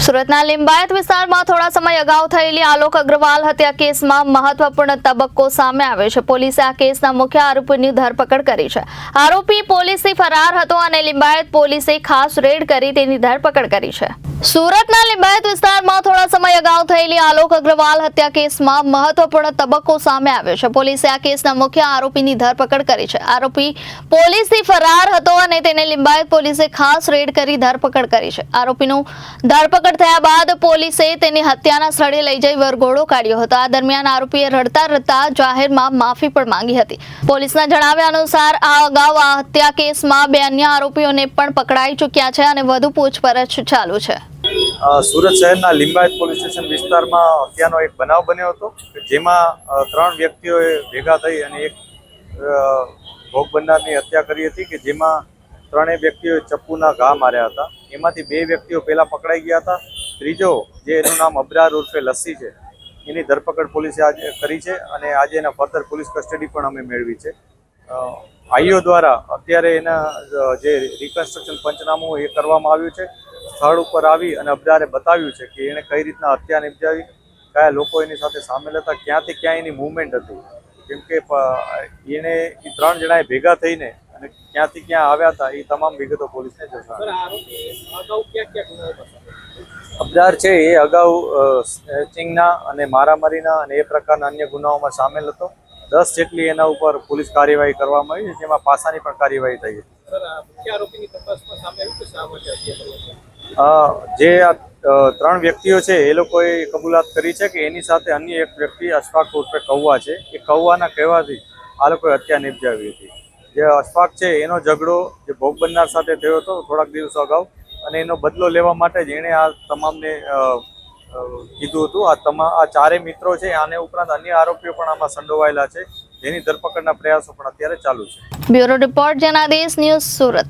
સુરતના લિંબાયત વિસ્તારમાં થોડા સમય અગાઉ થયેલી આલોક અગ્રવાલ હત્યા કેસમાં મહત્વપૂર્ણ તબક્કો સામે આવ્યો છે। પોલીસે આ કેસના મુખ્ય આરોપીની ધરપકડ કરી છે। આરોપી પોલીસથી ફરાર હતો અને લિંબાયત પોલીસે ખાસ રેડ કરી તેની ધરપકડ કરી છે। સુરતના લિંબાયત વિસ્તારમાં થોડા સમય અગાઉ થયેલી આલોક અગ્રવાલ હત્યા કેસમાં મહત્વપૂર્ણ તબક્કો સામે આવ્યો છે। પોલીસે આ કેસના મુખ્ય આરોપીની ધરપકડ કરી છે। આરોપી પોલીસથી ફરાર હતો અને તેને લિંબાયત પોલીસે ખાસ રેડ કરી ધરપકડ કરી છે। આરોપીનું ધરપકડ થયા બાદ પોલીસે તેની હત્યાના સ્થળે લઈ જઈ વરઘોડો કાઢ્યો હતો। આ દરમિયાન આરોપીએ રડતા જાહેરમાં માફી પણ માંગી હતી। પોલીસના જણાવ્યા અનુસાર આ અગાઉ આ હત્યા કેસમાં બે અન્ય આરોપીઓને પણ પકડાઈ ચૂક્યા છે અને વધુ પૂછપરછ ચાલુ છે। સુરત શહેરના લિંબાયત પોલીસ સ્ટેશન વિસ્તારમાં હત્યાનો એક બનાવ બન્યો હતો જેમાં 3 વ્યક્તિઓએ ભેગા થઈ અને એક ભોગ બનનારની હત્યા કરી હતી કે જેમાં 3 વ્યક્તિઓએ ચપ્પુના ઘા માર્યા હતા। એમાંથી 2 વ્યક્તિઓ પહેલા પકડાઈ ગયા હતા। ત્રીજો જે એનું નામ અબરાર ઉર્ફે લસ્સી છે એની ધરપકડ પોલીસે આજે કરી છે અને આજે એના ફર્ધર પોલીસ કસ્ટડી પણ અમે મેળવી છે। આઈઓ દ્વારા અત્યારે એના જે રિકન્સ્ટ્રક્શન પંચનામું એ કરવામાં આવ્યું છે। સ્થળ ઉપર આવી અને અબરારે બતાવ્યું છે કે એણે કઈ રીતના હત્યા નિપજાવી, કયા લોકો એની સાથે સામેલ હતા, ક્યાંથી ક્યાં એની મૂવમેન્ટ હતી, કેમ કે એને એ 3 જણાએ ભેગા થઈને અને ક્યાંથી ક્યાં આવ્યા હતા એ તમામ વિગતો પોલીસને જણાવી। અબરાર છે એ અગાઉ સ્નેચિંગના અને મારામારીના અને એ પ્રકારના અન્ય ગુનાઓમાં સામેલ હતો। 10 જેટલી એના ઉપર પોલીસ કાર્યવાહી કરવામાં આવી છે, જેમાં પાસાની પણ કાર્યવાહી થઈ હતી। જે આ 3 વ્યક્તિઓ છે એ લોકોએ કબૂલાત કરી છે કે એની સાથે અન્ય એક વ્યક્તિ અશફાક ઉર્ફે કૌવા છે, એ કૌવાના કહેવાથી આ લોકોએ હત્યા નિપજાવી હતી। જે અશફાક છે એનો ઝઘડો જે ભોગ બનનાર સાથે થયો હતો થોડાક દિવસો અગાઉ અને એનો બદલો લેવા માટે જ એણે આ તમામને કીધું હતું। આ 4 મિત્રો છે, આને ઉપરાંત અન્ય આરોપીઓ પણ આમાં સંડોવાયેલા છે, જેની ધરપકડના પ્રયાસો પણ અત્યારે ચાલુ છે। Bureau report Janadesh news Surat.